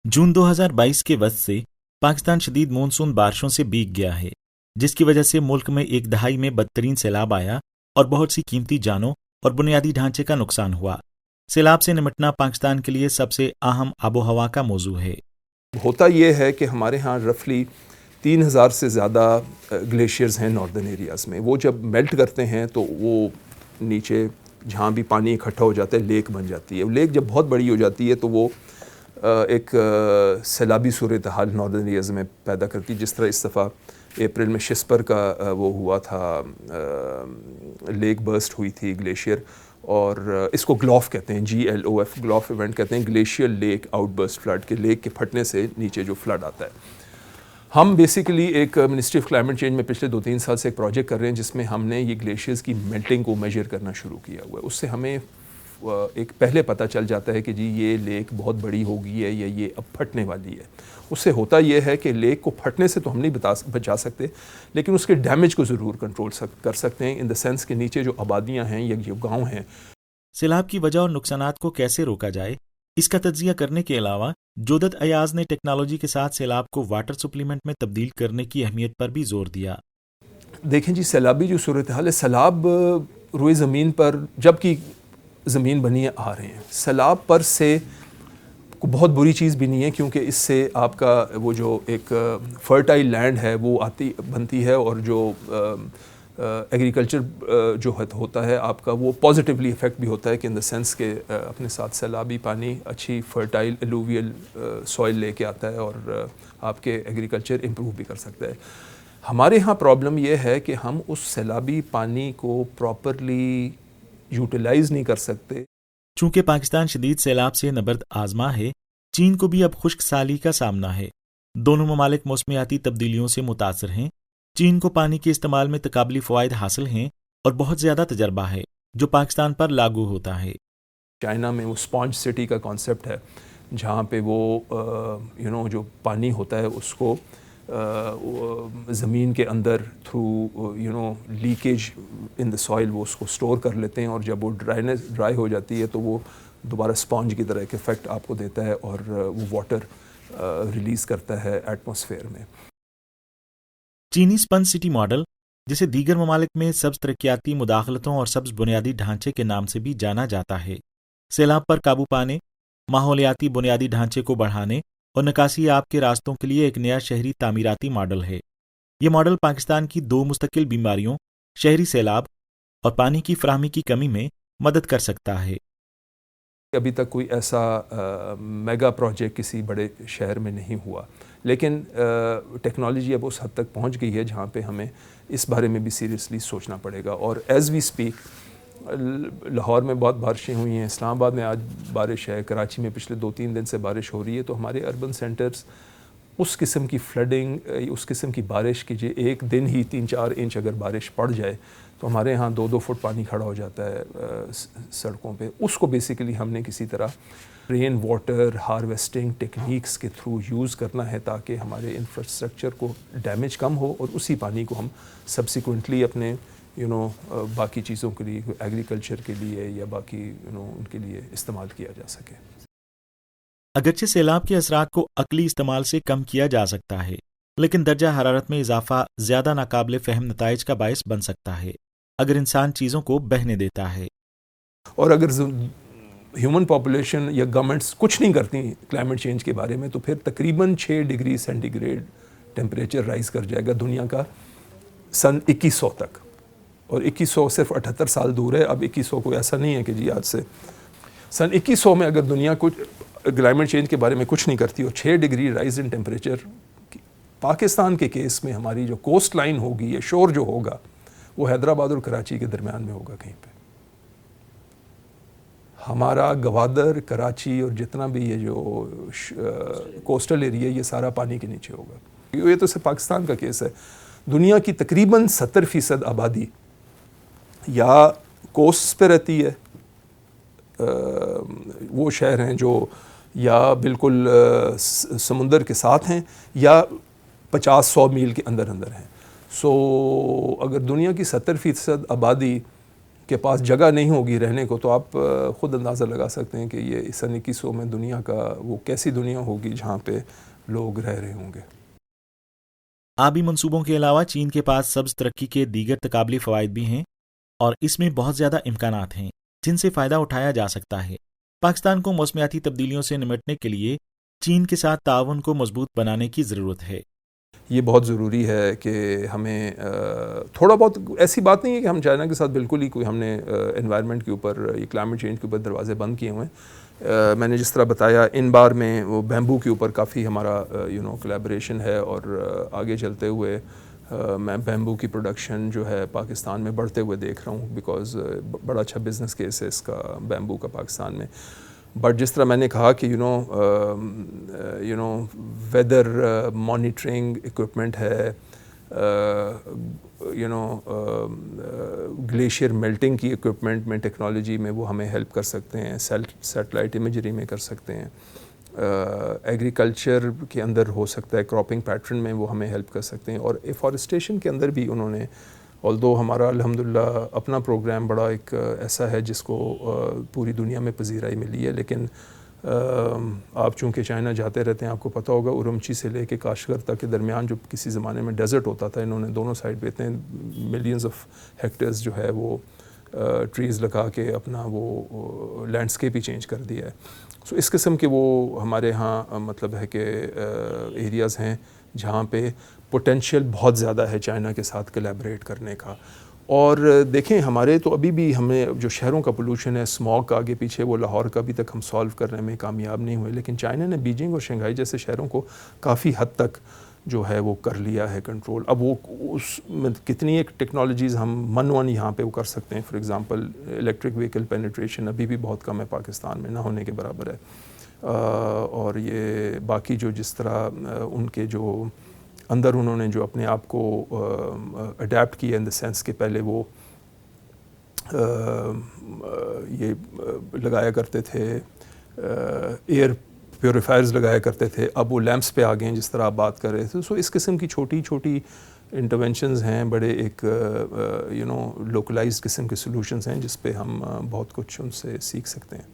जून 2022 के वक्त से पाकिस्तान शदीद मानसून बारिशों से भीग गया है, जिसकी वजह से मुल्क में एक दहाई में बदतरीन सैलाब आया और बहुत सी कीमती जानों और बुनियादी ढांचे का नुकसान हुआ। सैलाब से निपटना पाकिस्तान के लिए सबसे अहम आबो हवा का मौजू है। होता ये है कि हमारे यहाँ रफली 3000 से ज़्यादा ग्लेशियर्स हैं नॉर्दर्न एरियाज़ में। वो जब मेल्ट करते हैं तो वो नीचे जहाँ भी पानी इकट्ठा हो जाता है लेक बन जाती है। लेक जब बहुत बड़ी हो जाती है तो वो एक सैलाबी सूरत हाल नॉर्दर्न एरियाज़ में पैदा करती है। जिस तरह इस दफ़ा अप्रैल में शिस्पर का वो हुआ था, लेक बर्स्ट हुई थी ग्लेशियर, और इसको ग्लॉफ कहते हैं, GLOF, ग्लॉफ इवेंट कहते हैं, ग्लेशियर लेक आउटबर्स्ट फ्लड, के लेक के फटने से नीचे जो फ्लड आता है। हम बेसिकली एक मिनिस्ट्री ऑफ क्लाइमेट चेंज में पिछले 2-3 साल से एक प्रोजेक्ट कर रहे हैं जिसमें हमने ये ग्लेशियर्स की मेल्टिंग को मेजर करना शुरू किया हुआ है। उससे हमें एक पहले पता चल जाता है कि जी ये लेक बहुत बड़ी हो गई है या ये अब फटने वाली है। उससे होता ये है कि लेक को फटने से तो हम नहीं बचा सकते, लेकिन उसके डैमेज को ज़रूर कंट्रोल कर सकते हैं, इन द सेंस के नीचे जो आबादियाँ हैं या जो गाँव हैं। सैलाब की वजह और नुकसानात को कैसे रोका जाए, इसका तज्जिया करने के अलावा जोदत अयाज ने टेक्नोलॉजी के साथ सैलाब को वाटर सप्लीमेंट में तब्दील करने की अहमियत पर भी जोर दिया। देखें जी, सैलाबी जो सूरत हाल है, सैलाब रुए ज़मीन पर जबकि ज़मीन बनी आ रहे हैं, सैलाब पर से को बहुत बुरी चीज़ भी नहीं है, क्योंकि इससे आपका वो जो एक फर्टाइल लैंड है वो बनती है, और जो एग्रीकल्चर जो होता है आपका वो पॉजिटिवली इफ़ेक्ट भी होता है कि इन द सेंस के अपने साथ सैलाबी पानी अच्छी फर्टाइल एलुवियल सॉइल लेके आता है और आपके एग्रीकल्चर इम्प्रूव भी कर सकता है। हमारे यहाँ प्रॉब्लम ये है कि हम उस सैलाबी पानी को प्रॉपरली यूटिलाइज़ नहीं कर सकते। चूंकि पाकिस्तान शदीद सैलाब से नबर्द आजमा है, चीन को भी अब खुश्क साली का सामना है। दोनों ममालिक मौसमियाती तब्दीलियों से मुतासर हैं। चीन को पानी के इस्तेमाल में तकाबली फ़वाइद हासिल हैं और बहुत ज़्यादा तजर्बा है जो पाकिस्तान पर लागू होता है। चाइना में वो स्पॉन्ज सिटी का कॉन्सेप्ट है, जहाँ पे वो जो पानी होता है उसको ज़मीन के अंदर through leakage in the soil वो उसको स्टोर कर लेते हैं, और जब वो ड्राई हो जाती है तो वो दोबारा स्पॉन्ज की तरह एक इफ़ेक्ट आपको देता है और वो वाटर रिलीज़ करता है एटमॉस्फेयर में। चीनी स्पंज सिटी मॉडल, जिसे दीगर ममालिक में सब्ज़ तरक्याती मुदाखलतों और सब्ज़ बुनियादी ढांचे के नाम से भी जाना जाता है, सैलाब पर काबू पाने, माहौलियाती बुनियादी ढांचे को बढ़ाने और निकासी आब के रास्तों के लिए एक नया शहरी तामीराती मॉडल है। ये मॉडल पाकिस्तान की 2 मुस्तकिल बीमारियों, शहरी सैलाब और पानी की फराहमी की कमी में मदद कर सकता है। अभी तक कोई ऐसा मेगा प्रोजेक्ट किसी बड़े शहर में नहीं हुआ, लेकिन टेक्नोलॉजी अब उस हद तक पहुंच गई है जहां पे हमें इस बारे में भी सीरियसली सोचना पड़ेगा। और एज़ वी स्पीक लाहौर में बहुत बारिशें हुई हैं, इस्लामाबाद में आज बारिश है, कराची में पिछले 2-3 दिन से बारिश हो रही है। तो हमारे अर्बन सेंटर्स उस किस्म की फ्लडिंग, उस किस्म की बारिश की जो एक दिन ही 3-4 इंच अगर बारिश पड़ जाए तो हमारे यहाँ 2-2 फुट पानी खड़ा हो जाता है सड़कों पे। उसको बेसिकली हमने किसी तरह रेन वाटर हार्वेस्टिंग टेक्निक्स के थ्रू यूज़ करना है ताकि हमारे इंफ्रास्ट्रक्चर को डैमेज कम हो और उसी पानी को हम सब्सिक्वेंटली अपने बाकी चीज़ों के लिए, एग्रीकल्चर के लिए या बाकी उनके लिए इस्तेमाल किया जा सके। अगरचे सैलाब के असरात को अकली इस्तेमाल से कम किया जा सकता है, लेकिन दर्जा हरारत में इजाफा ज़्यादा नाकाबिले फ़हम नताइज का बायस बन सकता है अगर इंसान चीज़ों को बहने देता है। और अगर ह्यूमन पॉपुलेशन या गवर्नमेंट्स कुछ नहीं करती क्लाइमेट चेंज के बारे में, तो फिर तकरीबन 6 डिग्री सेंटीग्रेड टेम्परेचर राइज़ कर जाएगा दुनिया का सन 2100 तक। और 2100 सिर्फ 78 साल दूर है। अब 2100 कोई ऐसा नहीं है कि जी आज से, सन 2100 में अगर दुनिया कुछ क्लाइमेट चेंज के बारे में कुछ नहीं करती और 6 degree rise in temperature, Pakistan के केस में हमारी जो कोस्ट लाइन होगी या शोर जो होगा वो हैदराबाद और कराची के दरमियान में होगा कहीं पे। हमारा गवादर, कराची और जितना भी ये जो कोस्टल एरिया ये सारा पानी के नीचे होगा। ये तो सिर्फ पाकिस्तान का केस है। दुनिया की तकरीबन 70% आबादी या कोस्ट पे रहती है, वो शहर हैं जो या बिल्कुल समुंदर के साथ हैं या 50-100 मील के अंदर अंदर हैं। सो अगर दुनिया की 70% आबादी کے پاس جگہ نہیں ہوگی رہنے کو تو آپ خود اندازہ لگا سکتے ہیں کہ یہ سن 2100 میں دنیا کا وہ کیسی دنیا ہوگی جہاں پہ لوگ رہ رہے ہوں گے۔ آبی منصوبوں کے علاوہ چین کے پاس سبز ترقی کے دیگر تقابلی فوائد بھی ہیں اور اس میں بہت زیادہ امکانات ہیں جن سے فائدہ اٹھایا جا سکتا ہے۔ پاکستان کو موسمیاتی تبدیلیوں سے نمٹنے کے لیے چین کے ساتھ تعاون کو مضبوط بنانے کی ضرورت ہے۔ یہ بہت ضروری ہے کہ ہمیں تھوڑا بہت، ایسی بات نہیں ہے کہ ہم چائنا کے ساتھ بالکل ہی کوئی ہم نے انوائرمنٹ کے اوپر یہ کلائمیٹ چینج کے اوپر دروازے بند کیے ہوئے ہیں۔ میں نے جس طرح بتایا ان بار میں وہ بیمبو کے اوپر کافی ہمارا کولیبریشن ہے، اور آگے چلتے ہوئے میں بیمبو کی پروڈکشن جو ہے پاکستان میں بڑھتے ہوئے دیکھ رہا ہوں، بیکاز بڑا اچھا بزنس کیس ہے اس کا بیمبو کا پاکستان میں۔ بٹ جس طرح میں نے کہا کہ ویدر مانیٹرنگ اکوپمنٹ ہے، گلیشیئر میلٹنگ کی اکوپمنٹ میں ٹیکنالوجی میں وہ ہمیں ہیلپ کر سکتے ہیں، سیٹلائٹ امیجری میں کر سکتے ہیں، ایگریکلچر کے اندر ہو سکتا ہے، کراپنگ پیٹرن میں وہ ہمیں ہیلپ کر سکتے ہیں، اور ایفارسٹیشن کے اندر بھی انہوں نے، آلدو ہمارا الحمدللہ اپنا پروگرام بڑا ایک ایسا ہے جس کو پوری دنیا میں پذیرائی ملی ہے، لیکن آپ چونکہ چائنا جاتے رہتے ہیں، آپ کو پتہ ہوگا ارمچی سے لے کے کاشغر تک کے درمیان جو کسی زمانے میں ڈیزرٹ ہوتا تھا، انہوں نے دونوں سائڈ پہ اتنے ملینز آف ہیکٹرز جو ہے وہ ٹریز لگا کے اپنا وہ لینڈسکیپ ہی چینج کر دیا ہے۔ سو اس قسم کے وہ ہمارے ہاں مطلب ہے کہ ایریاز ہیں جہاں پہ پوٹینشیل بہت زیادہ ہے چائنا کے ساتھ کولیبریٹ کرنے کا۔ اور دیکھیں ہمارے تو ابھی بھی ہمیں جو شہروں کا پولوشن ہے، اسموگ آگے پیچھے، وہ لاہور کا ابھی تک ہم سالو کرنے میں کامیاب نہیں ہوئے، لیکن چائنا نے بیجنگ اور شنگھائی جیسے شہروں کو کافی حد تک جو ہے وہ کر لیا ہے کنٹرول۔ اب وہ اس میں کتنی ایک ٹیکنالوجیز ہم من یہاں پہ وہ کر سکتے ہیں، for example electric vehicle penetration ابھی بھی بہت کم ہے پاکستان میں، نہ ہونے کے برابر ہے، اور یہ باقی جو جس طرح ان کے جو اندر انہوں نے جو اپنے آپ کو اڈیپٹ کیا ان دا سینس کہ پہلے وہ یہ لگایا کرتے تھے، ایئر پیوریفائرز لگایا کرتے تھے، اب وہ لیمپس پہ آ گئے ہیں جس طرح آپ بات کر رہے تھے۔ سو اس قسم کی چھوٹی چھوٹی انٹرونشنز ہیں، بڑے ایک لوکلائزڈ قسم کے سلوشنز ہیں جس پہ ہم بہت کچھ ان سے سیکھ سکتے ہیں۔